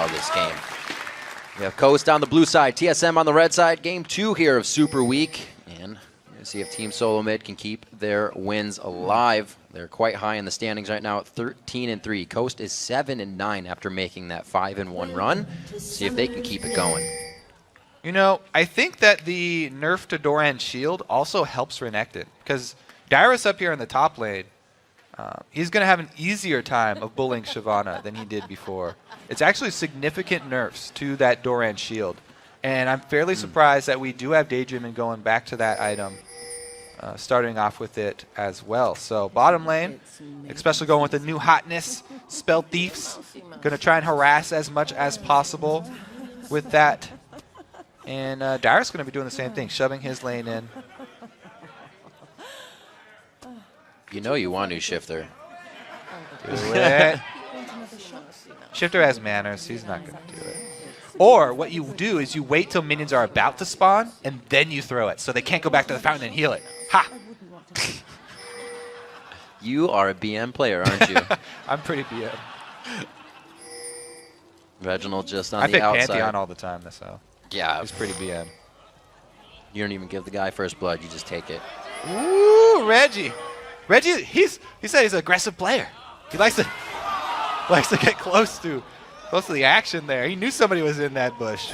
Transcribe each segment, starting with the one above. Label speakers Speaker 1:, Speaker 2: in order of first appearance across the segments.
Speaker 1: well this game. We have Coast on the blue side, TSM on the red side. Game 2 here of Super Week. And we'll see if Team Solo Mid can keep their wins alive. They're quite high in the standings right now at 13-3. Coast is 7-9 after making that 5-1 run. See if they can keep it going.
Speaker 2: You know, I think that the nerf to Doran shield also helps Renekton, because Dyrus up here in the top lane, he's going to have an easier time of bullying Shyvana than he did before. It's actually significant nerfs to that Doran shield. And I'm fairly surprised that we do have Daydreaming going back to that item, starting off with it as well. So bottom lane, especially going with the new hotness, Spell Thieves, going to try and harass as much as possible with that. And Dyrus going to be doing the same thing, shoving his lane in.
Speaker 1: You know you want to, Shifter.
Speaker 2: Do it. Shifter has manners. He's not going to do it. Or what you do is you wait till minions are about to spawn, and then you throw it, so they can't go back to the fountain and heal it. Ha!
Speaker 1: You are a BM player, aren't you?
Speaker 2: I'm pretty BM.
Speaker 1: Reginald just on
Speaker 2: I
Speaker 1: the
Speaker 2: pick
Speaker 1: outside.
Speaker 2: Pantheon all the time, so
Speaker 1: Yeah.
Speaker 2: he's pretty BM.
Speaker 1: You don't even give the guy first blood. You just take it.
Speaker 2: Ooh, Reggie. Reggie, he said he's an aggressive player. He likes to get close to the action there. He knew somebody was in that bush.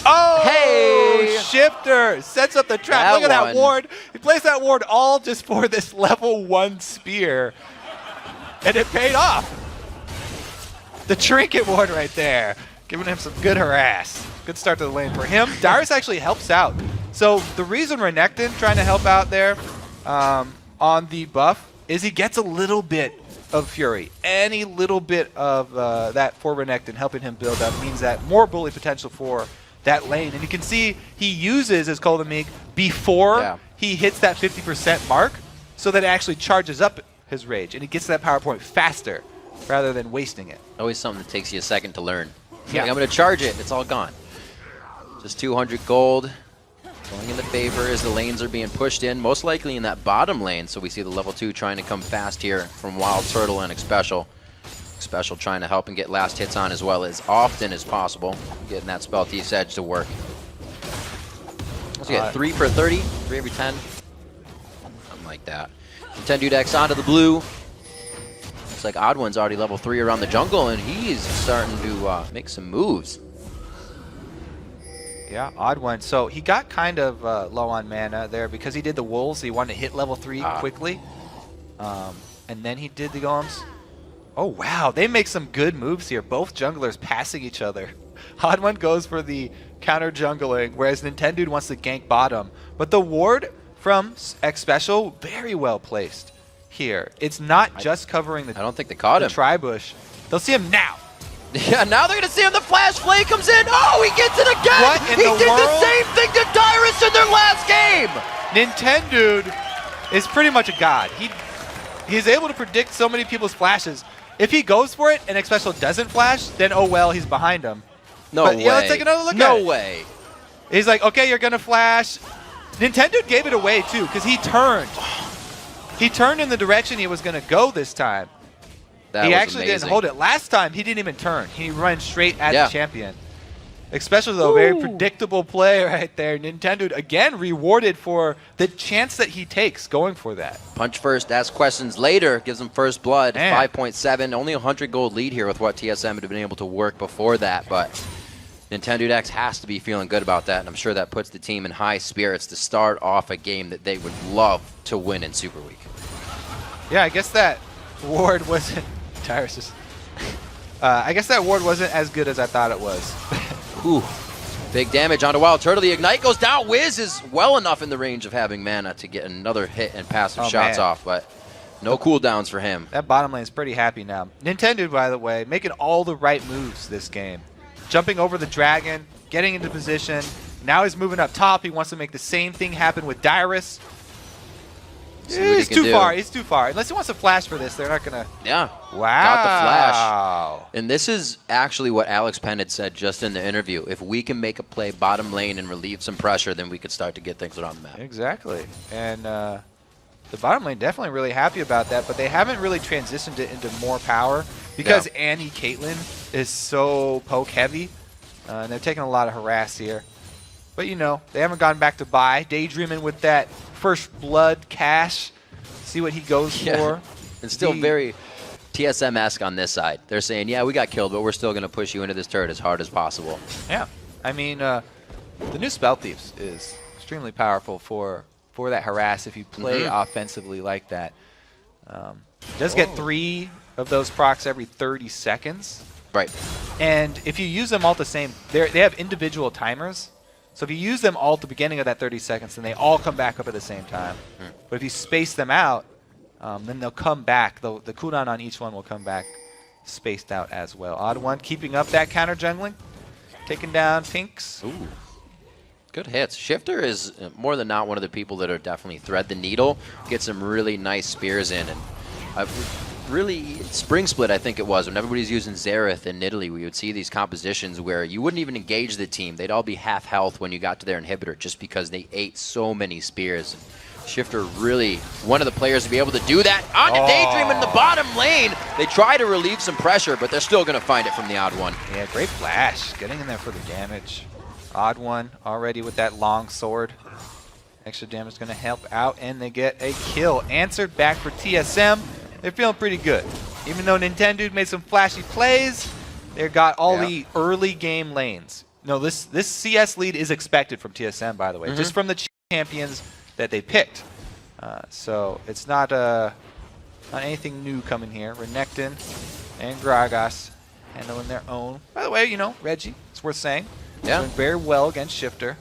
Speaker 2: Oh,
Speaker 1: hey!
Speaker 2: Shifter sets up the trap. Look at that ward. He placed that ward all just for this level 1 spear, and it paid off. The trinket ward right there, giving him some good harass. Good start to the lane for him. Dyrus actually helps out. So the reason Renekton trying to help out there on the buff is he gets a little bit of Fury. Any little bit of that for Renekton helping him build up means that more bully potential for that lane. And you can see he uses his Koldamik before he hits that 50% mark, so that it actually charges up his rage and he gets to that power point faster rather than wasting it.
Speaker 1: Always something that takes you a second to learn.
Speaker 2: Yeah.
Speaker 1: Like, I'm going to charge it. It's all gone. Just 200 gold. Going in the favor as the lanes are being pushed in, most likely in that bottom lane. So we see the level 2 trying to come fast here from Wild Turtle and Xpecial. Xpecial trying to help and get last hits on as well as often as possible. Getting that Spell Thief's Edge to work. So you get 3 per 30, 3 every 10. Something like that. 10 dude X onto the blue. Looks like Odd One's already level 3 around the jungle, and he's starting to make some moves.
Speaker 2: Yeah, Odd One. So he got kind of low on mana there because he did the wolves. He wanted to hit level 3 quickly. And then he did the golems. Oh, wow. They make some good moves here. Both junglers passing each other. Odd One goes for the counter jungling, whereas Nintendo wants to gank bottom. But the ward from Xpecial, very well placed here. It's not just covering the,
Speaker 1: I don't think they caught him.
Speaker 2: Tri-bush. They'll see him now.
Speaker 1: Yeah, now they're going to see him. The Flash Flay comes in. Oh, he gets it again.
Speaker 2: What in
Speaker 1: he
Speaker 2: the
Speaker 1: did
Speaker 2: world?
Speaker 1: the same thing to Dyrus in their last game.
Speaker 2: Nintendo is pretty much a god. He's able to predict so many people's flashes. If he goes for it and Xpecial doesn't flash, then oh well, he's behind him.
Speaker 1: No way.
Speaker 2: Yeah, let's take another look at it.
Speaker 1: No way.
Speaker 2: He's like, okay, you're going to flash. Nintendo gave it away, too, because he turned. He turned in the direction he was going to go this time. He actually didn't hold it. Last time, he didn't even turn. He ran straight at the champion. Especially, though, very predictable play right there. Nintendo, again, rewarded for the chance that he takes going for that.
Speaker 1: Punch first, ask questions later. Gives him first blood. 5.7. Only 100 gold lead here with what TSM had been able to work before that. But Nintendo X has to be feeling good about that. And I'm sure that puts the team in high spirits to start off a game that they would love to win in Super Week.
Speaker 2: Yeah, I guess that ward wasn't... I guess that ward wasn't as good as I thought it was.
Speaker 1: Ooh, big damage onto Wild Turtle. The Ignite goes down. Wiz is well enough in the range of having mana to get another hit and passive shots off, but no cooldowns for him.
Speaker 2: That bottom lane is pretty happy now. Nintendo, by the way, making all the right moves this game. Jumping over the dragon, getting into position. Now he's moving up top. He wants to make the same thing happen with Dyrus. He's too far. He's too far. Unless he wants to flash for this, they're not going to...
Speaker 1: Yeah.
Speaker 2: Wow.
Speaker 1: Got the flash. And this is actually what Alex Penn had said just in the interview. If we can make a play bottom lane and relieve some pressure, then we could start to get things around the map.
Speaker 2: Exactly. And the bottom lane definitely really happy about that, but they haven't really transitioned it into more power because Annie Caitlyn is so poke heavy, and they're taking a lot of harass here. But you know, they haven't gone back to buy. Daydreaming with that first blood cash, see what he goes for.
Speaker 1: It's still very TSM-esque on this side. They're saying, yeah, we got killed, but we're still going to push you into this turret as hard as possible. Yeah,
Speaker 2: I mean, the new Spell Thieves is extremely powerful for that harass if you play offensively like that. Does get 3 of those procs every 30 seconds.
Speaker 1: Right.
Speaker 2: And if you use them all at the same, they have individual timers. So if you use them all at the beginning of that 30 seconds, then they all come back up at the same time. But if you space them out, then they'll come back. The cooldown on each one will come back spaced out as well. Odd1 keeping up that counter jungling, taking down Pinks.
Speaker 1: Ooh. Good hits. Shifter is more than not one of the people that are definitely thread the needle, get some really nice spears in. And really, Spring Split, I think it was, when everybody's using Xerath in Italy, we would see these compositions where you wouldn't even engage the team. They'd all be half health when you got to their inhibitor just because they ate so many spears. Shifter really one of the players to be able to do that. On to Daydream in the bottom lane. They try to relieve some pressure, but they're still going to find it from the Odd1.
Speaker 2: Yeah, great flash. Getting in there for the damage. Odd1 already with that long sword. Extra damage is going to help out, and they get a kill. Answered back for TSM. They're feeling pretty good. Even though Nintendo made some flashy plays, they got all the early game lanes. No, this CS lead is expected from TSM, by the way, just from the champions that they picked. So it's not anything new coming here. Renekton and Gragas handling their own. By the way, you know, Reggie, it's worth saying.
Speaker 1: Yeah.
Speaker 2: Doing very well against Shifter.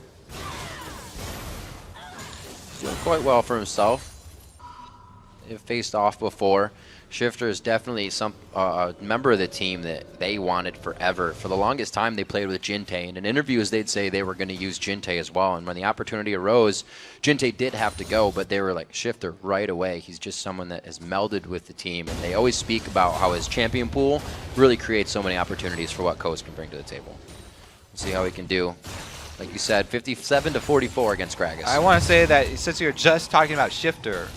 Speaker 1: He's doing quite well for himself. They've faced off before. Shifter is definitely a member of the team that they wanted forever. For the longest time, they played with Jintei. And in interviews, they'd say they were going to use Jintei as well. And when the opportunity arose, Jintei did have to go, but they were like, Shifter right away. He's just someone that has melded with the team. And they always speak about how his champion pool really creates so many opportunities for what Coast can bring to the table. We'll see how he can do. Like you said, 57-44 against Gragas.
Speaker 2: I want to say that since you're just talking about Shifter,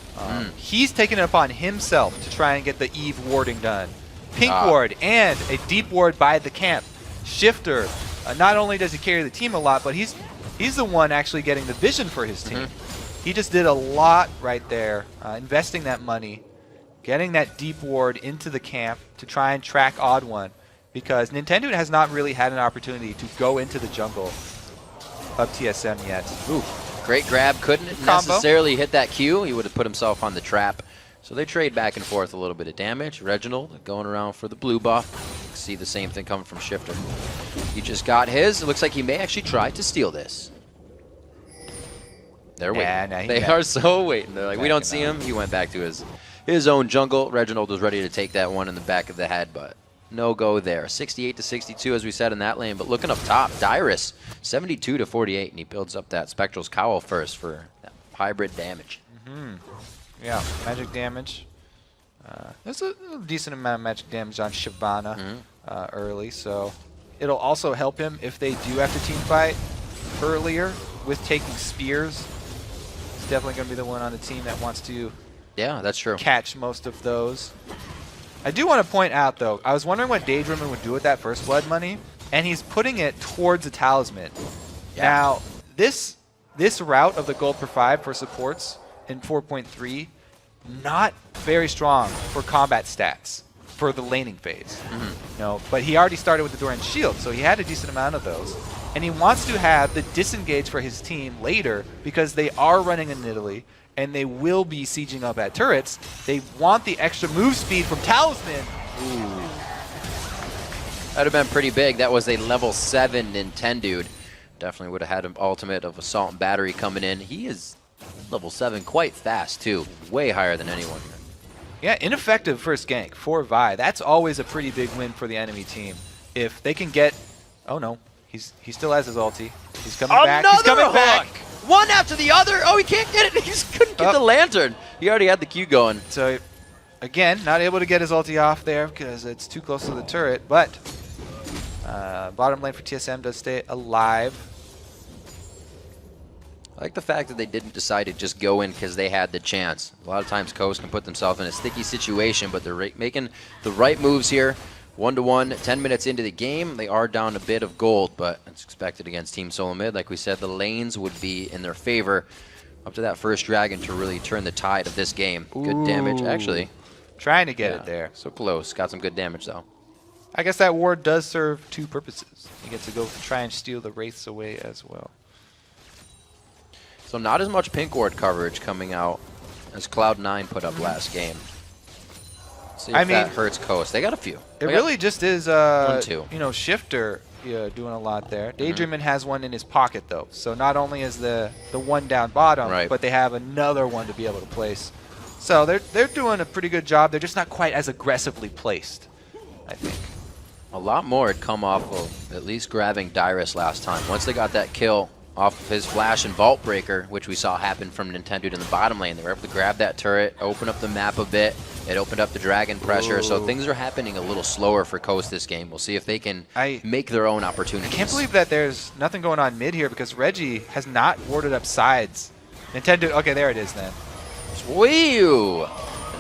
Speaker 2: he's taken it upon himself to try and get the Eve warding done. Pink ward and a deep ward by the camp. Shifter, not only does he carry the team a lot, but he's the one actually getting the vision for his team. He just did a lot right there, investing that money, getting that deep ward into the camp to try and track Odd1, because Nintendo has not really had an opportunity to go into the jungle of TSM yet.
Speaker 1: Ooh, great grab. Couldn't necessarily hit that Q. He would have put himself on the trap. So they trade back and forth a little bit of damage. Reginald going around for the blue buff. See the same thing coming from Shifter. He just got his. It looks like he may actually try to steal this. They're waiting. They are so waiting. They're like, we don't see him. He went back to his own jungle. Reginald was ready to take that one in the back of the head, but no go there. 68-62 as we said in that lane, but looking up top, Dyrus 72-48, and he builds up that Spectral's Cowl first for that hybrid damage.
Speaker 2: Yeah, magic damage. There's a decent amount of magic damage on Shyvana early, so it'll also help him if they do have to team fight earlier with taking spears. He's definitely going to be the one on the team that wants to
Speaker 1: that's true.
Speaker 2: Catch most of those. I do want to point out, though, I was wondering what Daydreamer would do with that First Blood money, and he's putting it towards a talisman. Now, this route of the gold per 5 for supports in 4.3, not very strong for combat stats for the laning phase. No, but he already started with the Doran Shield, so he had a decent amount of those. And he wants to have the disengage for his team later because they are running in Italy, and they will be sieging up at turrets. They want the extra move speed from Talisman.
Speaker 1: Ooh. That would have been pretty big. That was a level 7 Nintendo. Definitely would have had an ultimate of Assault and Battery coming in. He is level 7 quite fast, too. Way higher than anyone here.
Speaker 2: Yeah, ineffective first gank for Vi. That's always a pretty big win for the enemy team. If they can get... Oh, no. He still has his ulti. He's coming back. He's coming back.
Speaker 1: One after the other. Oh, he can't get it. He just couldn't get the lantern. He already had the Q going.
Speaker 2: So, again, not able to get his ulti off there because it's too close to the turret. But bottom lane for TSM does stay alive.
Speaker 1: I like the fact that they didn't decide to just go in because they had the chance. A lot of times Coast can put themselves in a sticky situation, but they're making the right moves here. 1-1, 10 minutes into the game. They are down a bit of gold, but it's expected against Team Solo Mid. Like we said, the lanes would be in their favor up to that first dragon to really turn the tide of this game.
Speaker 2: Ooh.
Speaker 1: Good damage, actually.
Speaker 2: Trying to get it there.
Speaker 1: So close. Got some good damage, though.
Speaker 2: I guess that ward does serve two purposes. You get to go try and steal the Wraiths away as well.
Speaker 1: So not as much pink ward coverage coming out as Cloud9 put up last game. See if that hurts Coast. They got a few.
Speaker 2: It really just is,
Speaker 1: 1-2.
Speaker 2: you know, Shifter doing a lot there. Daydreamin has one in his pocket, though. So not only is the one down bottom, but they have another one to be able to place. So they're doing a pretty good job. They're just not quite as aggressively placed, I think.
Speaker 1: A lot more had come off of at least grabbing Dyrus last time. Once they got that kill off of his flash and vault breaker, which we saw happen from Nintendo in the bottom lane, they were able to grab that turret, open up the map a bit. It opened up the dragon pressure,
Speaker 2: Ooh.
Speaker 1: so things are happening a little slower for Coast this game. We'll see if they can make their own opportunities.
Speaker 2: I can't believe that there's nothing going on mid here because Reggie has not warded up sides. Nintendo, okay, there it is then.
Speaker 1: Sweew!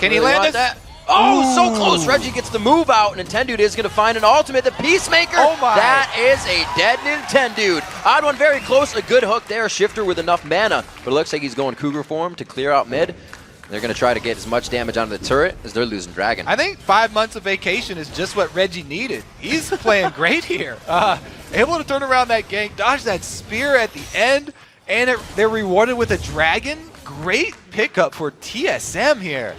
Speaker 2: Can he land this?
Speaker 1: Oh, so close. Reggie gets the move out. Nintendo is going to find an ultimate. The Peacemaker.
Speaker 2: Oh my.
Speaker 1: That is a dead Nintendo. Odd one very close. A good hook there. Shifter with enough mana. But it looks like he's going Cougar form to clear out mid. They're going to try to get as much damage onto the turret as they're losing Dragon.
Speaker 2: I think 5 months of vacation is just what Reggie needed. He's playing great here. Able to turn around that gank, dodge that spear at the end, and they're rewarded with a dragon. Great pickup for TSM here.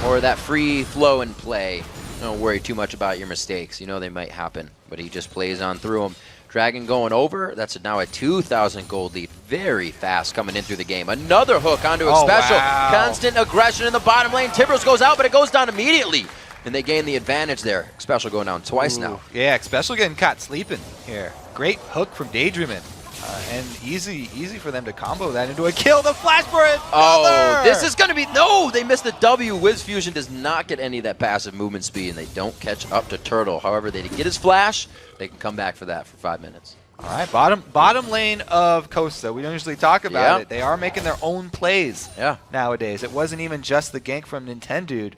Speaker 1: Or that free flow and play. Don't worry too much about your mistakes. You know they might happen, but he just plays on through them. Dragon going over. That's now a 2,000 gold lead. Very fast coming in through the game. Another hook onto a special.
Speaker 2: Wow.
Speaker 1: Constant aggression in the bottom lane. Timbers goes out, but it goes down immediately. And they gain the advantage there. Special going down twice now.
Speaker 2: Yeah, Special getting caught sleeping here. Great hook from Daydreamin. And easy for them to combo that into a kill. The flash for it.
Speaker 1: Oh, this is going to be... No, they missed the W. Wiz Fusion does not get any of that passive movement speed, and they don't catch up to Turtle. However, they get his flash. They can come back for that for 5 minutes.
Speaker 2: All right, bottom lane of Costa. We don't usually talk about it. They are making their own plays nowadays. It wasn't even just the gank from Nintendo.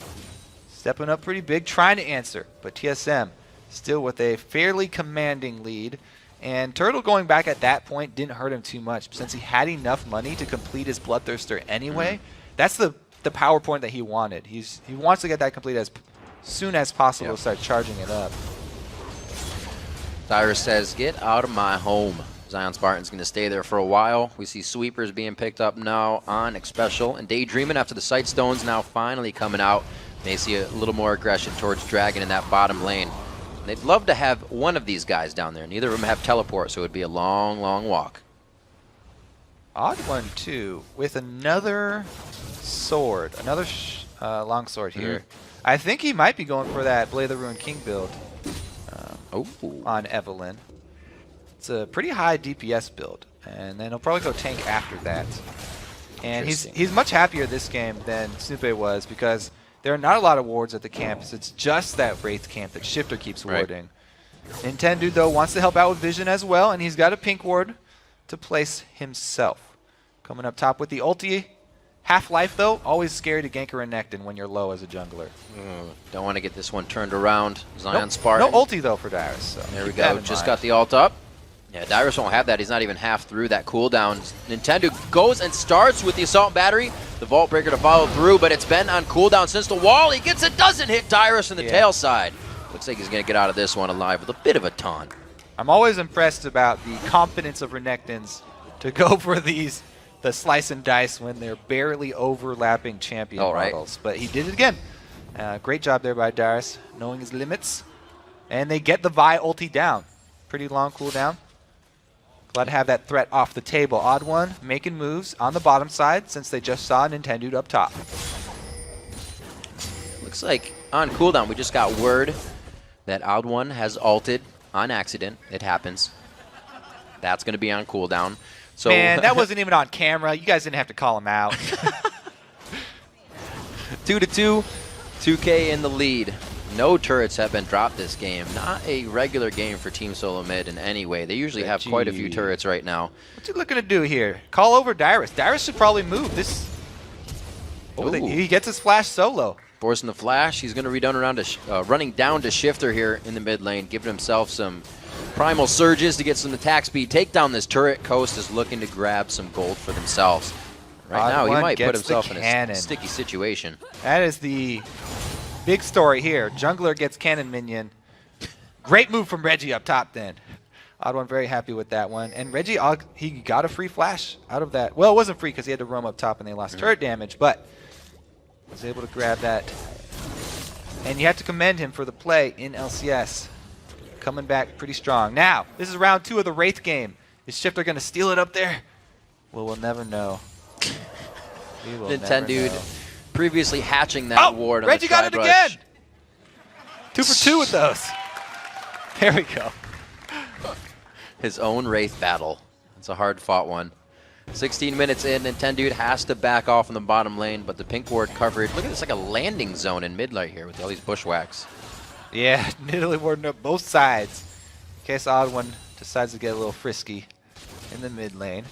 Speaker 2: Stepping up pretty big, trying to answer. But TSM still with a fairly commanding lead. And Turtle going back at that point didn't hurt him too much since he had enough money to complete his Bloodthirster anyway. That's the power point that he wanted. He wants to get that complete as soon as possible to start charging it up.
Speaker 1: Cyrus says, get out of my home. Zion Spartan's going to stay there for a while. We see sweepers being picked up now on Xpecial. And Daydreamin after the Sight Stones now finally coming out. They see a little more aggression towards Dragon in that bottom lane. They'd love to have one of these guys down there. Neither of them have teleport, so it would be a long, long walk.
Speaker 2: Odd one, too, with another sword, another long sword here. I think he might be going for that Blade of the Ruined King build on Evelynn. It's a pretty high DPS build, and then he'll probably go tank after that. And he's much happier this game than Snoopé was because there are not a lot of wards at the campus. It's just that Wraith camp that Shifter keeps warding. Nintendo, though, wants to help out with Vision as well, and he's got a pink ward to place himself. Coming up top with the ulti. Half-life, though, always scary to gank or Renekton when you're low as a jungler.
Speaker 1: Don't want to get this one turned around. Zion Spartan.
Speaker 2: No ulti, though, for Dyrus. So
Speaker 1: there we go. Just got the ult up. Yeah, Dyrus won't have that. He's not even half through that cooldown. Nintendo goes and starts with the Assault Battery. The Vault Breaker to follow through, but it's been on cooldown since the wall. He gets it, doesn't hit Dyrus in the tail side. Looks like he's going to get out of this one alive with a bit of a taunt.
Speaker 2: I'm always impressed about the confidence of Renektons to go for the slice and dice when they're barely overlapping champion models. But he did it again. Great job there by Dyrus, knowing his limits. And they get the Vi ulti down. Pretty long cooldown. Glad to have that threat off the table. Odd one making moves on the bottom side since they just saw Nintendo up top.
Speaker 1: Looks like on cooldown we just got word that Odd One has ulted on accident. It happens. That's going to be on cooldown. So
Speaker 2: man, that wasn't even on camera. You guys didn't have to call him out.
Speaker 1: 2-2, 2K in the lead. No turrets have been dropped this game. Not a regular game for Team Solo Mid in any way. They usually have quite a few turrets right now.
Speaker 2: What's he looking to do here? Call over Dyrus. Dyrus should probably move this. Oh, he gets his flash solo.
Speaker 1: Forcing the flash. He's going to running down to Shifter here in the mid lane, giving himself some primal surges to get some attack speed. Take down this turret. Coast is looking to grab some gold for themselves. Right now, he might put himself in a sticky situation.
Speaker 2: That is the big story here. Jungler gets cannon minion. Great move from Reggie up top then. Odd1 very happy with that one. And Reggie, he got a free flash out of that. Well, it wasn't free because he had to roam up top and they lost turret damage, but was able to grab that. And you have to commend him for the play in LCS. Coming back pretty strong. Now, this is round 2 of the Wraith game. Is Shifter going to steal it up there? Well, we'll never know.
Speaker 1: Nintendo previously hatching that ward on
Speaker 2: Reggie
Speaker 1: the
Speaker 2: got it again! 2 for 2 with those. There we go.
Speaker 1: His own Wraith battle. It's a hard-fought one. 16 minutes in, Nintendo has to back off in the bottom lane, but the pink ward covered. Look at this, like a landing zone in mid light here with all these bushwhacks.
Speaker 2: Yeah, Nidalee warding up both sides. In case Odd1 decides to get a little frisky in the mid lane.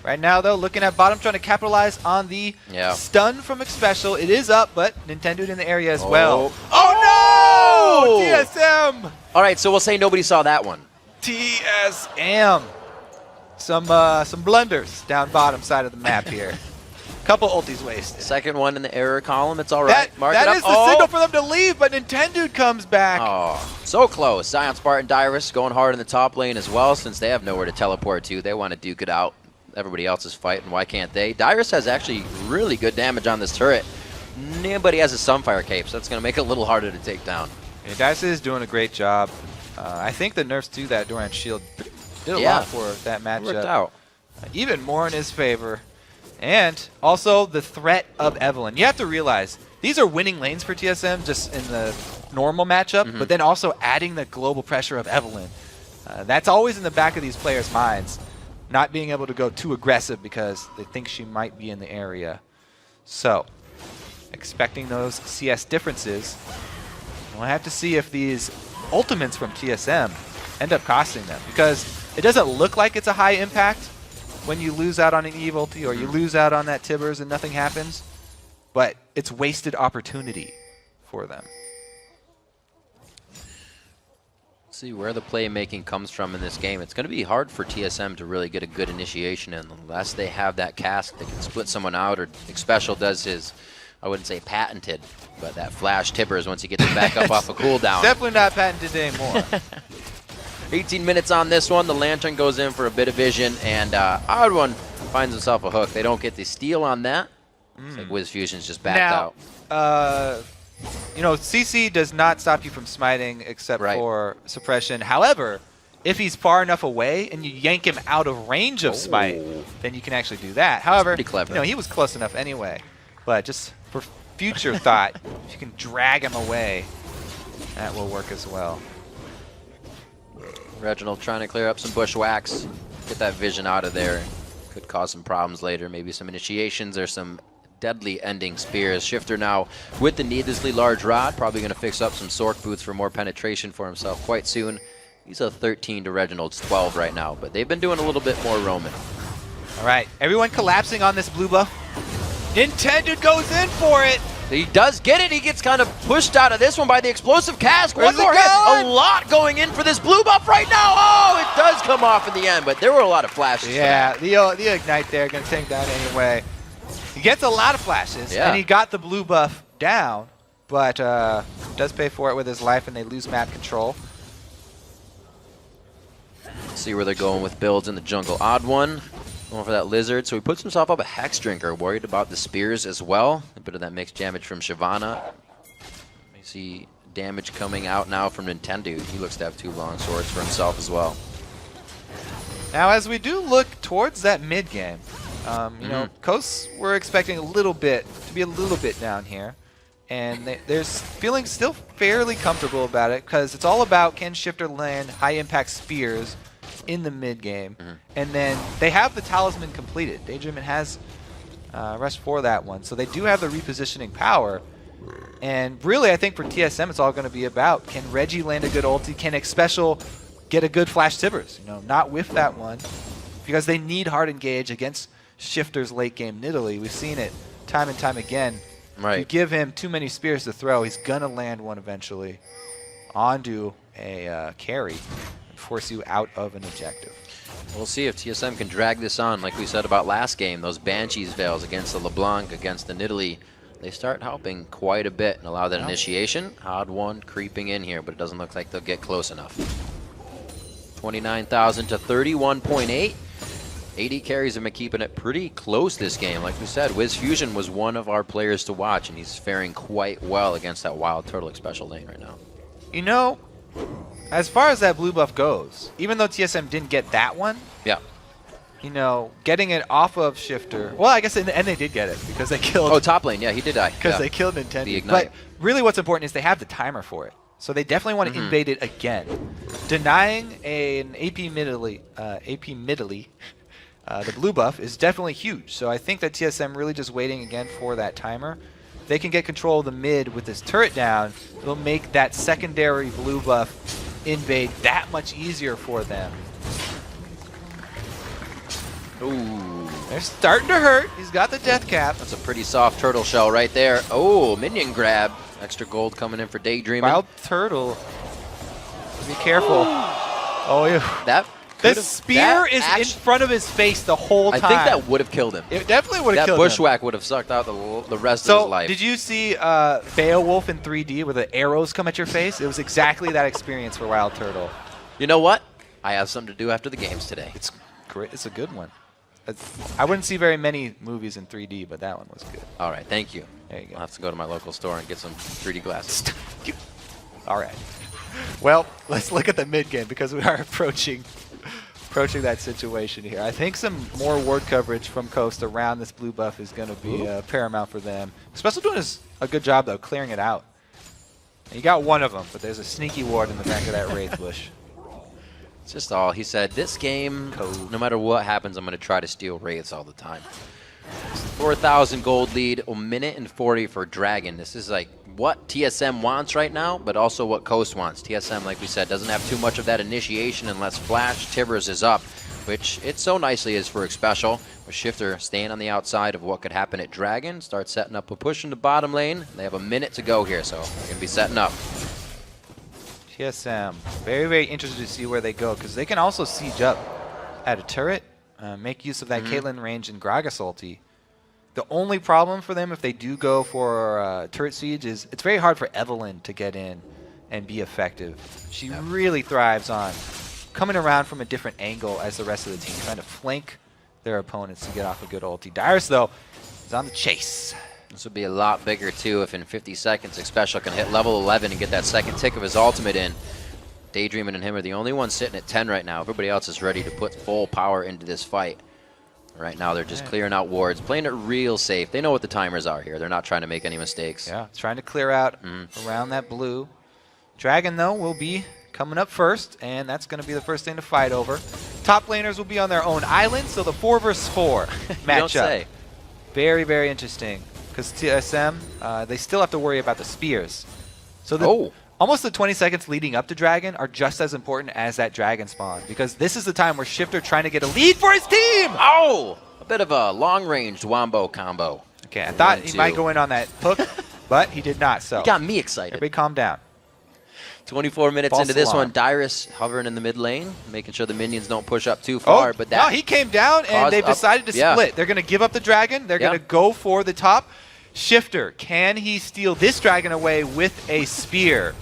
Speaker 2: Right now, though, looking at bottom, trying to capitalize on the stun from Xpecial. It is up, but Nintendo in the area as well. Oh, no! TSM!
Speaker 1: All right, so we'll say nobody saw that one.
Speaker 2: TSM. Some blunders down bottom side of the map here. Couple ultis wasted.
Speaker 1: Second one in the error column. It's all right.
Speaker 2: That is the signal for them to leave, but Nintendo comes back.
Speaker 1: Oh, so close. Zion, Spartan, Dyrus going hard in the top lane as well, since they have nowhere to teleport to. They want to duke it out. Everybody else is fighting. Why can't they? Dyrus has actually really good damage on this turret. Nobody has a Sunfire cape, so that's going to make it a little harder to take down.
Speaker 2: Yeah, Dyrus is doing a great job. I think the nerfs to that Doran's shield did a lot for that matchup.
Speaker 1: Worked out.
Speaker 2: Even more in his favor. And also the threat of Evelynn. You have to realize, these are winning lanes for TSM just in the normal matchup, but then also adding the global pressure of Evelynn. That's always in the back of these players' minds. Not being able to go too aggressive because they think she might be in the area. So, expecting those CS differences. We'll have to see if these ultimates from TSM end up costing them, because it doesn't look like it's a high impact when you lose out on an Eve ulti or you lose out on that Tibbers and nothing happens, but it's wasted opportunity for them.
Speaker 1: See where the playmaking comes from in this game. It's going to be hard for TSM to really get a good initiation in unless they have that cask that can split someone out, or Xpecial does his, I wouldn't say patented, but that flash Tibbers once he gets it back up off a cooldown.
Speaker 2: Definitely not patented anymore.
Speaker 1: 18 minutes on this one. The Lantern goes in for a bit of vision, and Odd1 finds himself a hook. They don't get the steal on that. It's like Wiz Fusion's just backed out.
Speaker 2: You know, CC does not stop you from smiting except for suppression. However, if he's far enough away and you yank him out of range of smite, then you can actually do that. However,
Speaker 1: pretty clever.
Speaker 2: You know, he was close enough anyway. But just for future thought, if you can drag him away, that will work as well.
Speaker 1: Reginald trying to clear up some bushwhacks, get that vision out of there. Could cause some problems later, maybe some initiations or some deadly ending spears. Shifter now with the needlessly large rod, probably going to fix up some Sork boots for more penetration for himself quite soon. He's a 13 to Reginald's 12 right now, but they've been doing a little bit more roaming.
Speaker 2: All right, everyone collapsing on this blue buff. Nintendo goes in for it.
Speaker 1: He does get it. He gets kind of pushed out of this one by the explosive cask. One more hit. A lot going in for this blue buff right now. Oh, it does come off in the end, but there were a lot of flashes.
Speaker 2: Yeah, the Ignite there, going to take down anyway. He gets a lot of flashes, and he got the blue buff down, but does pay for it with his life, and they lose map control.
Speaker 1: Let's see where they're going with builds in the jungle. Odd1 going for that lizard, so he puts himself up a Hex Drinker, worried about the spears as well. A bit of that mixed damage from Shyvana. We see damage coming out now from Nintendo. He looks to have 2 long swords for himself as well.
Speaker 2: Now, as we do look towards that mid game, you know, Coast we're expecting to be a little bit down here, and they're feeling still fairly comfortable about it because it's all about can Shifter land high impact spears in the mid game, and then they have the talisman completed. Daydreamin has rest for that one, so they do have the repositioning power. And really, I think for TSM, it's all going to be about, can Reggie land a good ulti? Can Xpecial get a good flash Tibbers? You know, not whiff that one, because they need hard engage against Shifter's late game Nidalee. We've seen it time and time again.
Speaker 1: Right.
Speaker 2: You give him too many spears to throw, he's going to land one eventually onto a carry and force you out of an objective.
Speaker 1: We'll see if TSM can drag this on, like we said about last game. Those Banshees Veils against the LeBlanc, against the Nidalee, they start helping quite a bit and allow that initiation. Odd one creeping in here, but it doesn't look like they'll get close enough. 29,000 to 31.8. AD carries have been keeping it pretty close this game. Like we said, Wiz Fusion was one of our players to watch, and he's faring quite well against that Wild Turtle special lane right now.
Speaker 2: You know, as far as that blue buff goes, even though TSM didn't get that one,
Speaker 1: yeah,
Speaker 2: you know, getting it off of Shifter. Well, I guess in the end they did get it because they killed.
Speaker 1: Oh, top lane, yeah, he did die.
Speaker 2: Because they killed Nintendo.
Speaker 1: The Ignite.
Speaker 2: But really, what's important is they have the timer for it, so they definitely want to invade it again. Denying an AP middly, the blue buff is definitely huge. So I think that TSM really just waiting again for that timer. If they can get control of the mid with this turret down, it'll make that secondary blue buff invade that much easier for them.
Speaker 1: Ooh.
Speaker 2: They're starting to hurt. He's got the death cap.
Speaker 1: That's a pretty soft turtle shell right there. Oh, minion grab. Extra gold coming in for Daydreaming.
Speaker 2: Wild Turtle. Be careful. Oh, yeah. The spear is in front of his face the whole time.
Speaker 1: I think that would have killed him.
Speaker 2: It definitely would have killed him.
Speaker 1: That bushwhack would have sucked out the rest of his life.
Speaker 2: Did you see Beowulf in 3D where the arrows come at your face? It was exactly that experience for Wild Turtle.
Speaker 1: You know what? I have something to do after the games today.
Speaker 2: It's great. It's a good one. I wouldn't see very many movies in 3D, but that one was good.
Speaker 1: All right, thank you.
Speaker 2: There you go.
Speaker 1: I'll have to go to my local store and get some 3D glasses.
Speaker 2: All right. Well, let's look at the mid game because we are approaching that situation here. I think some more ward coverage from Coast around this blue buff is going to be paramount for them. Especially doing a good job, though, clearing it out. You got one of them, but there's a sneaky ward in the back of that Wraith bush.
Speaker 1: It's just all. He said, this game, no matter what happens, I'm going to try to steal Wraiths all the time. 4,000 gold lead, a minute and 40 for Dragon. This is like what TSM wants right now, but also what Coast wants. TSM, like we said, doesn't have too much of that initiation unless Flash Tibbers is up, which it so nicely is for Xpecial. With Shifter staying on the outside of what could happen at Dragon, start setting up a push in the bottom lane. They have a minute to go here, so they're going to be setting up.
Speaker 2: TSM, very, very interested to see where they go, because they can also siege up at a turret, make use of that Caitlyn range and Gragas ulti. The only problem for them if they do go for turret siege is it's very hard for Evelynn to get in and be effective. She really thrives on coming around from a different angle as the rest of the team, trying to flank their opponents to get off a good ulti. Dyrus, though, is on the chase.
Speaker 1: This would be a lot bigger, too, if in 50 seconds Xpecial can hit level 11 and get that second tick of his ultimate in. Daydreaming and him are the only ones sitting at 10 right now. Everybody else is ready to put full power into this fight. Right now, they're just clearing out wards, playing it real safe. They know what the timers are here. They're not trying to make any mistakes.
Speaker 2: Yeah, trying to clear out around that blue. Dragon, though, will be coming up first, and that's going to be the first thing to fight over. Top laners will be on their own island, so the 4 versus 4 matchup. Very, very interesting, because TSM, they still have to worry about the spears. So almost the 20 seconds leading up to Dragon are just as important as that Dragon spawn, because this is the time where Shifter trying to get a lead for his team!
Speaker 1: Oh! A bit of a long-range wombo combo.
Speaker 2: Okay, I thought he might go in on that hook, but he did not, so.
Speaker 1: He got me excited.
Speaker 2: Everybody calm down.
Speaker 1: 24 minutes into this one, Dyrus hovering in the mid lane, making sure the minions don't push up too far. But
Speaker 2: no, he came down, and they've decided to split. They're going to give up the Dragon. They're going to go for the top. Shifter, can he steal this Dragon away with a spear?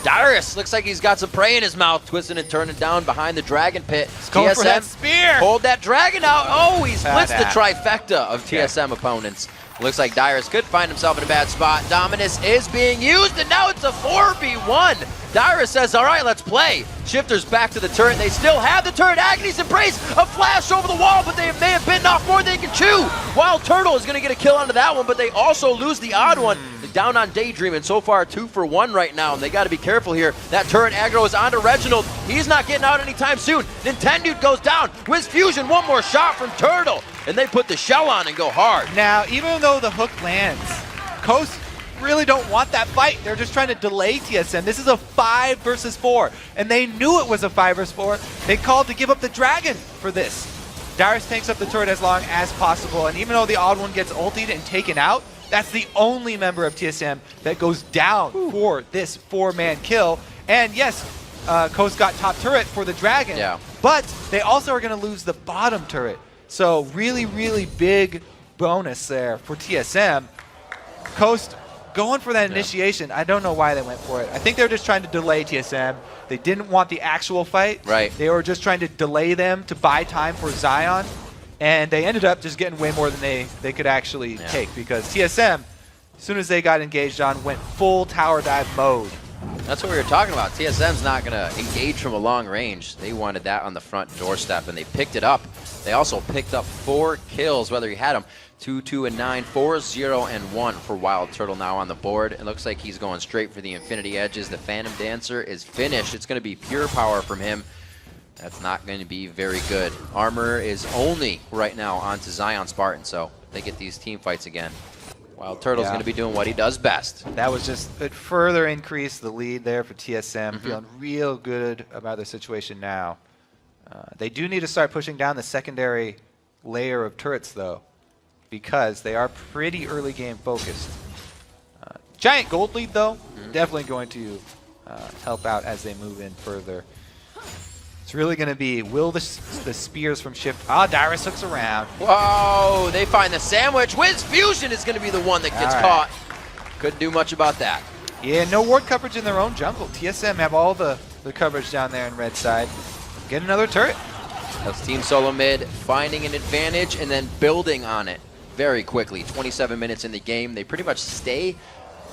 Speaker 1: Dyrus looks like he's got some prey in his mouth, twisting and turning down behind the Dragon Pit.
Speaker 2: Going for that spear.
Speaker 1: Hold that Dragon out. Oh, he splits the trifecta of TSM opponents. Looks like Dyrus could find himself in a bad spot. Dominus is being used, and now it's a 4v1. Dyrus says, all right, let's play. Shifter's back to the turret. They still have the turret. Agony's Embrace, a flash over the wall, but they may have bitten off more than they can chew. Wild Turtle is going to get a kill onto that one, but they also lose the odd one. Down on Daydream, and so far 2 for 1 right now, and they got to be careful here. That turret aggro is onto Reginald. He's not getting out anytime soon. Nintendo goes down. Wiz Fusion, one more shot from Turtle, and they put the shell on and go hard.
Speaker 2: Now, even though the hook lands, Coast really don't want that fight. They're just trying to delay TSM. This is a 5 versus 4, and they knew it was a 5 versus 4. They called to give up the dragon for this. Darius tanks up the turret as long as possible, and even though the odd one gets ultied and taken out, that's the only member of TSM that goes down for this 4-man kill. And yes, Coast got top turret for the dragon, but they also are going to lose the bottom turret. So really, really big bonus there for TSM. Coast going for that initiation. I don't know why they went for it. I think they were just trying to delay TSM. They didn't want the actual fight. They were just trying to delay them to buy time for Zion. And they ended up just getting way more than they could actually take, because TSM, as soon as they got engaged on, went full tower dive mode.
Speaker 1: That's what we were talking about. TSM's not going to engage from a long range. They wanted that on the front doorstep, and they picked it up. They also picked up 4 kills, whether he had them. 2, 2, and 9, 4, 0, and 1 for Wild Turtle now on the board. It looks like he's going straight for the Infinity Edges. The Phantom Dancer is finished. It's going to be pure power from him. That's not going to be very good. Armor is only right now onto Zion Spartan, so they get these team fights again. Wild Turtle's going to be doing what he does best.
Speaker 2: That was just, it further increased the lead there for TSM. Feeling real good about their situation now. They do need to start pushing down the secondary layer of turrets, though, because they are pretty early game focused. Giant gold lead, though, definitely going to help out as they move in further. It's really going to be, will the spears from Shift... Darius hooks around.
Speaker 1: Whoa, they find the sandwich. Wiz Fusion is going to be the one that gets caught. Couldn't do much about that.
Speaker 2: Yeah, no ward coverage in their own jungle. TSM have all the coverage down there in red side. Get another turret.
Speaker 1: That's Team Solo Mid finding an advantage and then building on it very quickly. 27 minutes in the game. They pretty much stay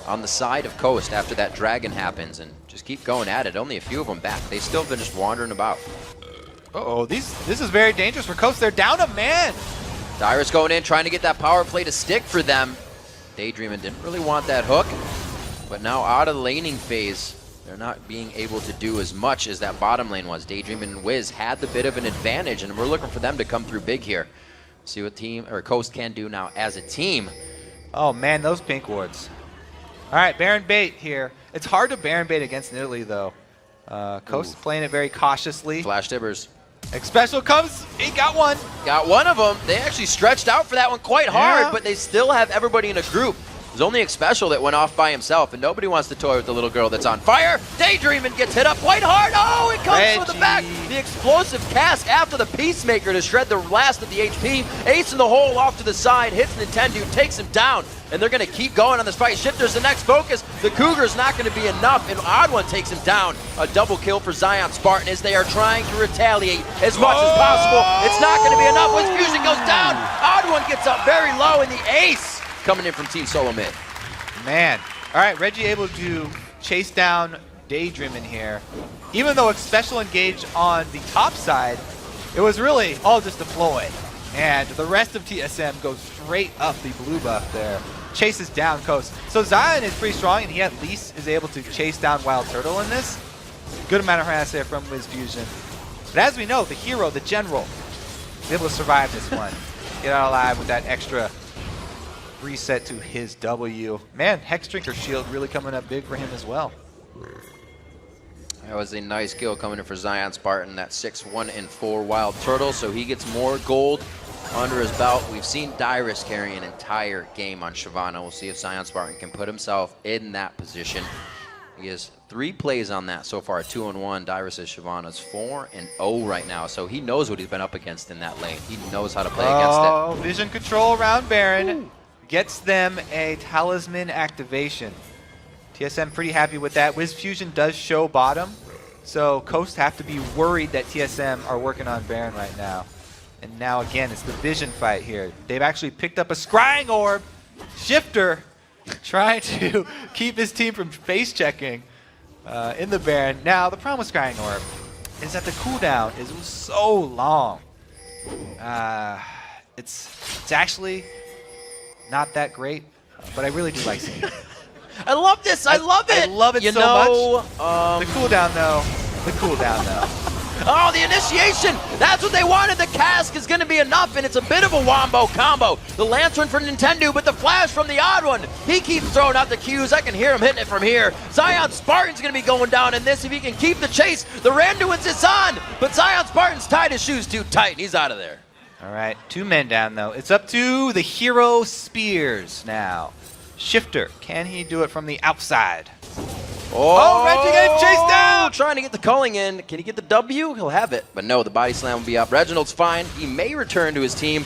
Speaker 1: on the side of Coast after that dragon happens and just keep going at it. Only a few of them back. They still been just wandering about.
Speaker 2: Uh-oh, this is very dangerous for Coast. They're down a man.
Speaker 1: Dyrus going in, trying to get that power play to stick for them. Daydreaming didn't really want that hook, but now out of the laning phase, they're not being able to do as much as that bottom lane was. Daydreaming and Wiz had the bit of an advantage, and we're looking for them to come through big here. See what team or Coast can do now as a team.
Speaker 2: Oh man, those pink wards. All right, Baron bait here. It's hard to Baron bait against Italy, though. Coast is playing it very cautiously.
Speaker 1: Flash Tibbers.
Speaker 2: X Special comes. He got one.
Speaker 1: Got one of them. They actually stretched out for that one quite hard, but they still have everybody in a group. There's only X Special that went off by himself, and nobody wants to toy with the little girl that's on fire. Daydreaming gets hit up quite hard. Oh, it comes from the back. The explosive cast after the Peacemaker to shred the last of the HP. Ace in the hole off to the side, hits Nintendo, takes him down, and they're going to keep going on this fight. Shifter's the next focus. The Cougar's not going to be enough, and Odd One takes him down. A double kill for Zion Spartan as they are trying to retaliate as much as possible. It's not going to be enough. Wiz Fusion goes down. Odd One gets up very low, and the ace coming in from Team Solo Mid.
Speaker 2: Man. All right, Reggie able to chase down Daydreamin' here. Even though it's special engaged on the top side, it was really all just deploy. And the rest of TSM goes straight up the blue buff there. Chases down Coast. So Zion is pretty strong, and he at least is able to chase down Wild Turtle in this. Good amount of harass there from Wiz Fusion. But as we know, the hero, the general, is able to survive this one. Get out alive with that extra reset to his W. Man, Hex Drinker Shield really coming up big for him as well.
Speaker 1: That was a nice kill coming in for Zion Spartan. That 6, 1, and 4 Wild Turtle, so he gets more gold under his belt. We've seen Dyrus carry an entire game on Shyvana. We'll see if Zion Spartan can put himself in that position. He has 3 plays on that so far, 2 and 1. Dyrus is Shyvana's 4 and 0 right now, so he knows what he's been up against in that lane. He knows how to play against it.
Speaker 2: Oh, vision control around Baron. Gets them a talisman activation. TSM pretty happy with that. Wiz Fusion does show bottom, so Coast have to be worried that TSM are working on Baron right now. And now again, it's the vision fight here. They've actually picked up a scrying orb. Shifter trying to keep his team from face checking in the Baron. Now the problem with scrying orb is that the cooldown is so long. It's actually not that great, but I really do like seeing it.
Speaker 1: I love this. I love it.
Speaker 2: I love it so much. The cooldown, though. The cooldown, though.
Speaker 1: Oh, the initiation! That's what they wanted. The cask is going to be enough, and it's a bit of a wombo combo. The Lantern for Nintendo, but the flash from the odd one. He keeps throwing out the Qs. I can hear him hitting it from here. Zion Spartan's going to be going down in this if he can keep the chase. The Randuin's is on, but Zion Spartan's tied his shoes too tight, and he's out of there.
Speaker 2: All right, 2 men down, though. It's up to the hero Spears now. Shifter, can he do it from the outside? Oh, Reggie getting chased down!
Speaker 1: Trying to get the culling in. Can he get the W? He'll have it. But no, the body slam will be up. Reginald's fine. He may return to his team.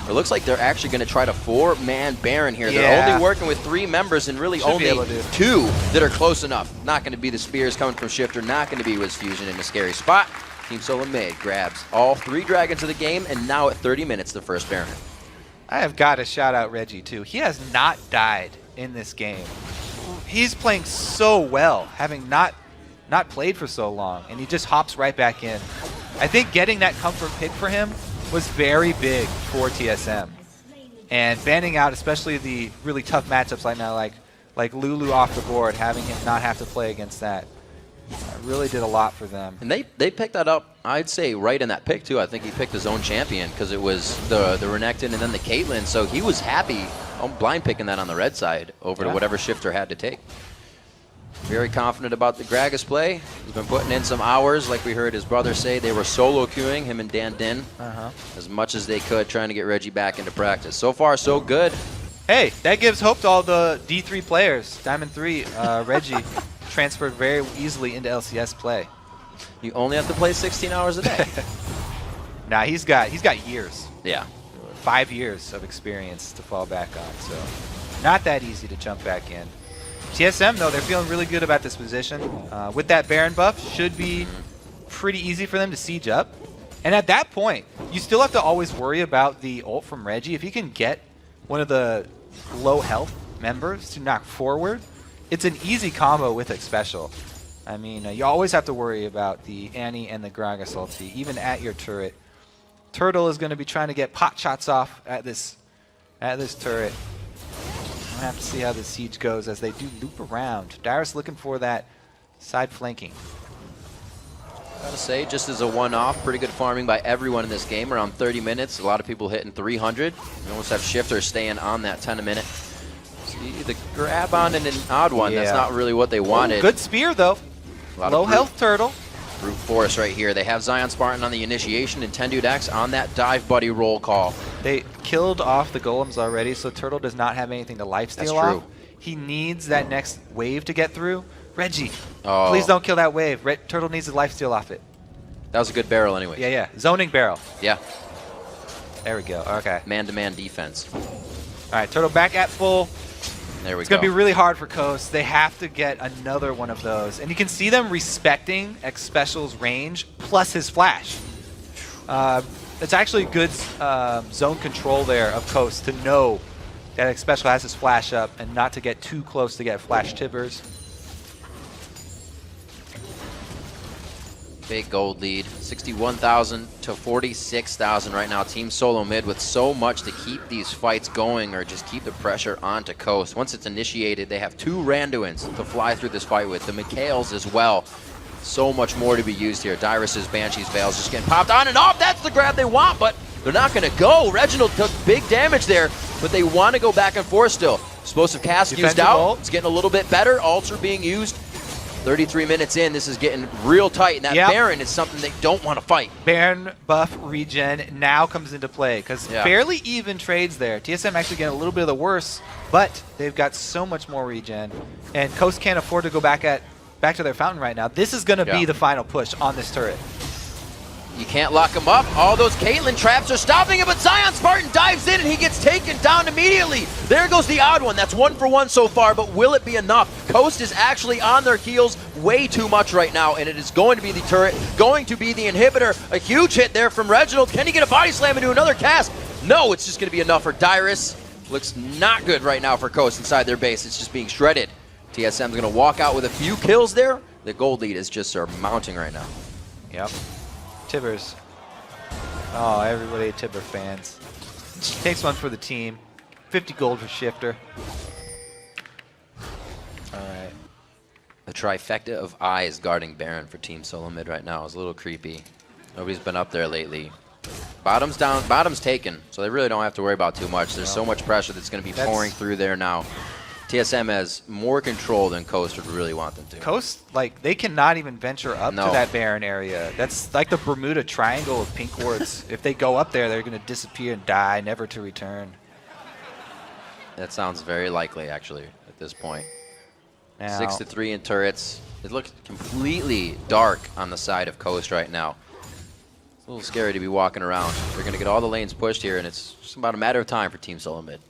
Speaker 1: It looks like they're actually going to try to 4-man Baron here.
Speaker 2: Yeah.
Speaker 1: They're only working with 3 members and really only 2 that are close enough. Not going to be the Spears coming from Shifter. Not going to be Wiz Fusion in a scary spot. Team Solo Mid grabs all 3 dragons of the game, and now at 30 minutes, the first Baron.
Speaker 2: I have got to shout out Reggie, too. He has not died in this game. He's playing so well, having not played for so long, and he just hops right back in. I think getting that comfort pick for him was very big for TSM. And banning out especially the really tough matchups like now, like Lulu off the board, having him not have to play against that, really did a lot for them.
Speaker 1: And they picked that up, I'd say, right in that pick, too. I think he picked his own champion because it was the Renekton and then the Caitlyn, so he was happy blind picking that on the red side over to whatever Shifter had to take. Very confident about the Gragas play. He's been putting in some hours, like we heard his brother say. They were solo queuing, him and Dan Din, as much as they could, trying to get Reggie back into practice. So far, so good.
Speaker 2: Hey, that gives hope to all the D3 players. Diamond 3, Reggie transferred very easily into LCS play.
Speaker 1: You only have to play 16 hours a day.
Speaker 2: Nah, he's got years.
Speaker 1: Yeah.
Speaker 2: 5 years of experience to fall back on, so not that easy to jump back in. TSM, though, they're feeling really good about this position. With that Baron buff, should be pretty easy for them to siege up. And at that point, you still have to always worry about the ult from Reggie. If he can get one of the low health members to knock forward, it's an easy combo with a special. I mean, you always have to worry about the Annie and the Gragas ulti, even at your turret. Turtle is going to be trying to get pot shots off at this turret. We'll have to see how the siege goes as they do loop around. Dyrus looking for that side flanking.
Speaker 1: Gotta say, just as a one-off, pretty good farming by everyone in this game. Around 30 minutes, a lot of people hitting 300. We almost have Shifter staying on that 10 a minute. See the grab on and an odd one. That's not really what they wanted.
Speaker 2: Ooh, good spear though. Low health Turtle.
Speaker 1: Brute force right here. They have Zion Spartan on the initiation and Tendude X on that dive buddy roll call.
Speaker 2: They killed off the golems already, so Turtle does not have anything to lifesteal off. He needs that next wave to get through. Reggie, please don't kill that wave. Turtle needs to lifesteal off it.
Speaker 1: That was a good barrel anyway.
Speaker 2: Yeah. Zoning barrel.
Speaker 1: Yeah.
Speaker 2: There we go. Okay.
Speaker 1: Man-to-man defense.
Speaker 2: All right, Turtle back at full.
Speaker 1: There we go.
Speaker 2: It's going to be really hard for Coast. They have to get another one of those. And you can see them respecting X Special's range plus his flash. It's actually good zone control there of Coast to know that X Special has his flash up and not to get too close to get flash tibbers.
Speaker 1: Big gold lead, 61,000 to 46,000 right now. Team Solo Mid with so much to keep these fights going or just keep the pressure onto Coast. Once it's initiated, they have 2 Randuins to fly through this fight with. The Mikhails as well. So much more to be used here. Dyrus's Banshee's Veils just getting popped on and off. That's the grab they want, but they're not going to go. Reginald took big damage there, but they want to go back and forth still. Explosive cast used out.
Speaker 2: Ult.
Speaker 1: It's getting a little bit better. Ults are being used. 33 minutes in, this is getting real tight, and that Baron is something they don't want to fight.
Speaker 2: Baron buff regen now comes into play because fairly even trades there. TSM actually getting a little bit of the worse, but they've got so much more regen, and Coast can't afford to go back to their fountain right now. This is going to be the final push on this turret.
Speaker 1: You can't lock him up. All those Caitlyn traps are stopping it, but Zion Spartan dives in and he gets taken down immediately. There goes the odd one. That's 1 for 1 so far, but will it be enough? Coast is actually on their heels way too much right now, and it is going to be the turret, going to be the inhibitor. A huge hit there from Reginald. Can he get a body slam into another cast? No, it's just going to be enough for Dyrus. Looks not good right now for Coast inside their base. It's just being shredded. TSM's going to walk out with a few kills there. The gold lead is just mounting right now.
Speaker 2: Yep. Tibbers. Oh, everybody Tibber fans. Takes one for the team. 50 gold for Shifter. All right.
Speaker 1: The trifecta of eyes guarding Baron for Team Solo Mid right now is a little creepy. Nobody's been up there lately. Bottom's down, bottom's taken, so they really don't have to worry about too much. There's so much pressure that's going to be pouring through there now. TSM has more control than Coast would really want them to.
Speaker 2: Coast, like, they cannot even venture up to that Baron area. That's like the Bermuda Triangle of pink wards. If they go up there, they're going to disappear and die, never to return.
Speaker 1: That sounds very likely, actually, at this point.
Speaker 2: Now,
Speaker 1: 6-3 in turrets. It looks completely dark on the side of Coast right now. It's a little scary to be walking around. They're going to get all the lanes pushed here, and it's just about a matter of time for Team Solo Mid.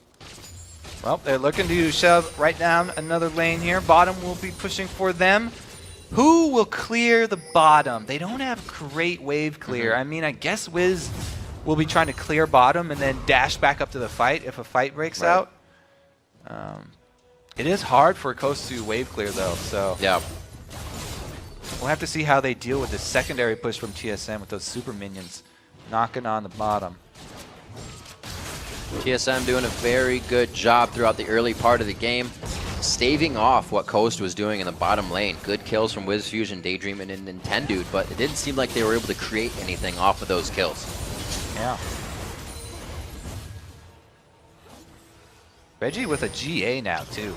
Speaker 2: well, they're looking to shove right down another lane here. Bottom will be pushing for them. Who will clear the bottom? They don't have great wave clear. I mean, I guess Wiz will be trying to clear bottom and then dash back up to the fight if a fight breaks out. It is hard for Coast to wave clear, though, so
Speaker 1: Yeah.
Speaker 2: we'll have to see how they deal with the secondary push from TSM with those super minions knocking on the bottom.
Speaker 1: TSM doing a very good job throughout the early part of the game, staving off what Coast was doing in the bottom lane. Good kills from Wiz Fusion, Daydream, and Nintendude, but it didn't seem like they were able to create anything off of those kills.
Speaker 2: Yeah. Reggie with a GA now, too.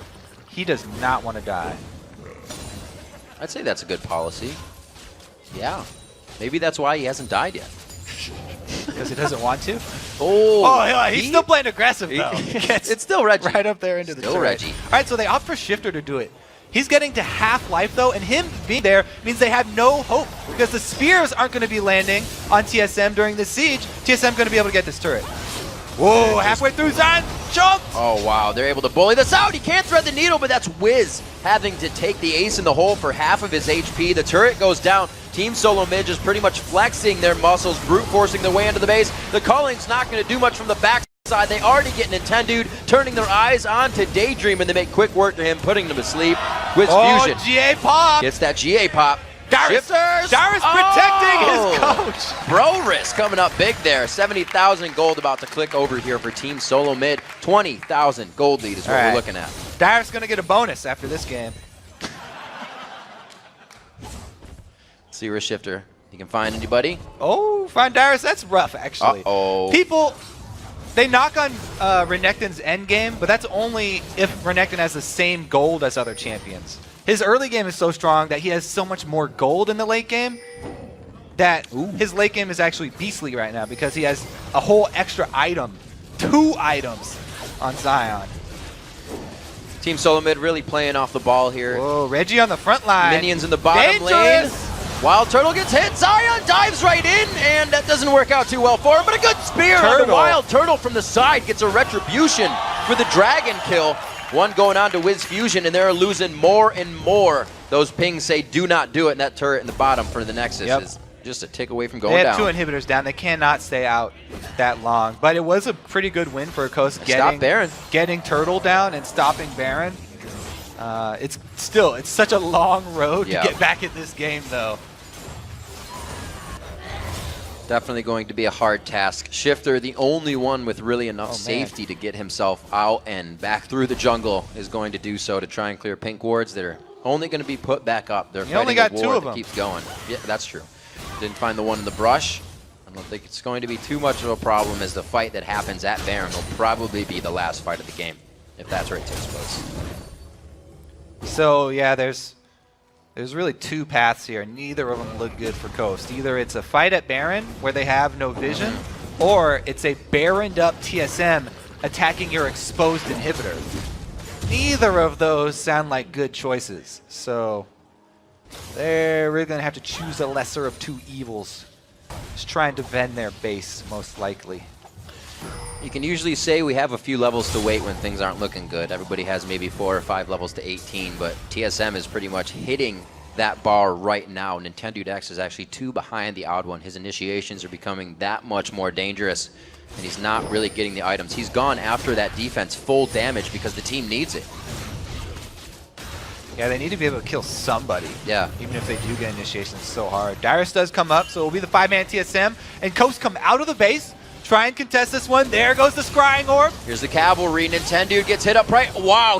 Speaker 2: He does not want to die.
Speaker 1: I'd say that's a good policy. Yeah. Maybe that's why he hasn't died yet.
Speaker 2: Because he doesn't want to?
Speaker 1: Oh,
Speaker 2: he's still playing aggressive, though.
Speaker 1: It's still Reggie.
Speaker 2: Right up there into the
Speaker 1: Still
Speaker 2: turret.
Speaker 1: Reggie.
Speaker 2: All right, so they opt for Shifter to do it. He's getting to half life, though, and him being there means they have no hope because the spears aren't going to be landing on TSM during the siege. TSM going to be able to get this turret. Whoa, halfway through, Zan jumped!
Speaker 1: Oh, wow. They're able to bully this out. He can't thread the needle, but that's Wiz having to take the ace in the hole for half of his HP. The turret goes down. Team Solo Mid is pretty much flexing their muscles, brute forcing their way into the base. The calling's not going to do much from the backside. They already get Nintendude, turning their eyes onto Daydream, and they make quick work to him, putting him to sleep. Wiz Fusion
Speaker 2: GA pop!
Speaker 1: gets that GA pop.
Speaker 2: Darius protecting his coach.
Speaker 1: Bro risk coming up big there. 70,000 gold about to click over here for Team Solo Mid. 20,000 gold lead is what we're looking at.
Speaker 2: Darius going to get a bonus after this game.
Speaker 1: See where Shifter. You can find anybody?
Speaker 2: Oh, find Darius. That's rough, actually.
Speaker 1: Uh-oh.
Speaker 2: People, they knock on Renekton's endgame, but that's only if Renekton has the same gold as other champions. His early game is so strong that he has so much more gold in the late game that his late game is actually beastly right now because he has a whole extra item, 2 items on Zion.
Speaker 1: Team Solo Mid really playing off the ball here.
Speaker 2: Whoa, Reggie on the front line.
Speaker 1: Minions in the bottom lane. Wild Turtle gets hit. Zion dives right in, and that doesn't work out too well for him, but a good spear on the Wild Turtle from the side gets a retribution for the dragon kill. One going on to Wiz Fusion, and they're losing more and more. Those pings say do not do it, and that turret in the bottom for the Nexus is just a tick away from going down.
Speaker 2: They have 2 inhibitors down. They cannot stay out that long. But it was a pretty good win for Coast getting Turtle down and stopping Baron. It's such a long road to get back in this game, though.
Speaker 1: Definitely going to be a hard task. Shifter, the only one with really enough safety to get himself out and back through the jungle, is going to do so to try and clear pink wards that are only going to be put back up. They're
Speaker 2: only got 2 of them.
Speaker 1: Keeps going. Yeah, that's true. Didn't find the one in the brush. I don't think it's going to be too much of a problem, as the fight that happens at Baron will probably be the last fight of the game, if that's where it takes place.
Speaker 2: So yeah, there's really 2 paths here. Neither of them look good for Coast. Either it's a fight at Baron where they have no vision, or it's a Baroned up TSM attacking your exposed inhibitor. Neither of those sound like good choices. So they're really going to have to choose a lesser of 2 evils. Just try and defend their base, most likely.
Speaker 1: You can usually say we have a few levels to wait when things aren't looking good. Everybody has maybe 4 or 5 levels to 18, but TSM is pretty much hitting that bar right now. Nintendude X is actually 2 behind the odd one. His initiations are becoming that much more dangerous, and he's not really getting the items. He's gone after that defense full damage because the team needs it.
Speaker 2: Yeah, they need to be able to kill somebody.
Speaker 1: Yeah.
Speaker 2: Even if they do get initiations so hard. Darius does come up, so it'll be the 5-man TSM, and Coast come out of the base. Try and contest this one. There goes the Scrying Orb.
Speaker 1: Here's the cavalry. Nintendude gets hit up right. Wow,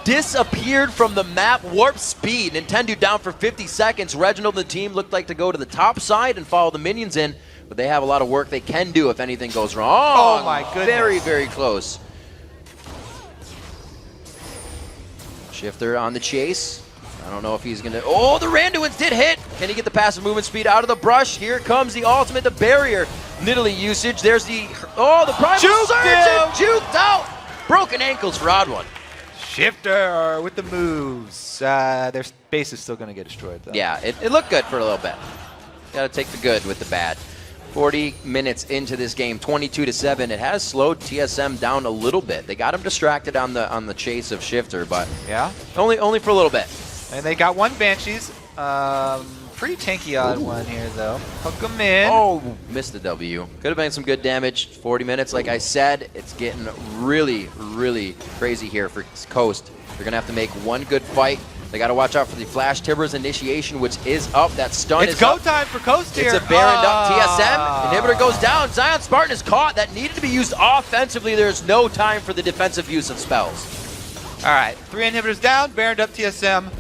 Speaker 1: disappeared from the map. Warp speed. Nintendo down for 50 seconds. Reginald and the team looked like to go to the top side and follow the minions in, but they have a lot of work they can do if anything goes wrong.
Speaker 2: Oh my goodness.
Speaker 1: Very, very close. Shifter on the chase. I don't know if he's gonna. Oh, the Randuins did hit. Can he get the passive movement speed out of the brush? Here comes the ultimate, the barrier. Nidalee usage. There's the. Oh, the primal surge and juked out. Broken ankles for Odd1.
Speaker 2: Shifter with the moves. Their base is still going to get destroyed, though.
Speaker 1: Yeah, it looked good for a little bit. Got to take the good with the bad. 40 minutes into this game, 22-7. It has slowed TSM down a little bit. They got him distracted on the chase of Shifter, but
Speaker 2: yeah,
Speaker 1: only for a little bit.
Speaker 2: And they got one Banshees. Pretty tanky Odd1 here, though. Hook him in.
Speaker 1: Oh, missed the W. Could have been some good damage. 40 minutes, like I said. It's getting really, really crazy here for Coast. They're going to have to make one good fight. They got to watch out for the Flash Tibbers initiation, which is up. That stun is up.
Speaker 2: It's go time for Coast here.
Speaker 1: It's a Baroned up TSM. Inhibitor goes down. Zion Spartan is caught. That needed to be used offensively. There's no time for the defensive use of spells.
Speaker 2: All right, 3 inhibitors down. Baroned up TSM.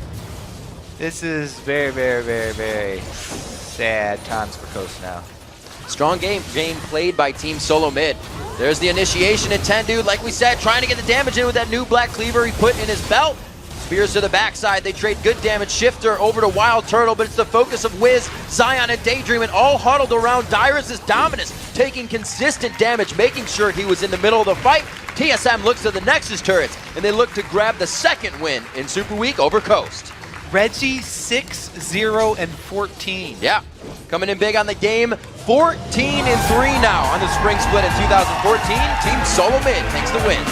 Speaker 2: This is very, very, very, very sad times for Coast now.
Speaker 1: Strong game played by Team Solo Mid. There's the initiation and Tendu, like we said, trying to get the damage in with that new Black Cleaver he put in his belt. Spears to the backside. They trade good damage. Shifter over to Wild Turtle, but it's the focus of Wiz, Zion, and Daydream, and all huddled around Dyrus' dominance, taking consistent damage, making sure he was in the middle of the fight. TSM looks to the Nexus turrets, and they look to grab the second win in Super Week over Coast.
Speaker 2: Reggie 6-0-14.
Speaker 1: Yeah, coming in big on the game. 14-3 now on the spring split in 2014. Team Solo Mid takes the win.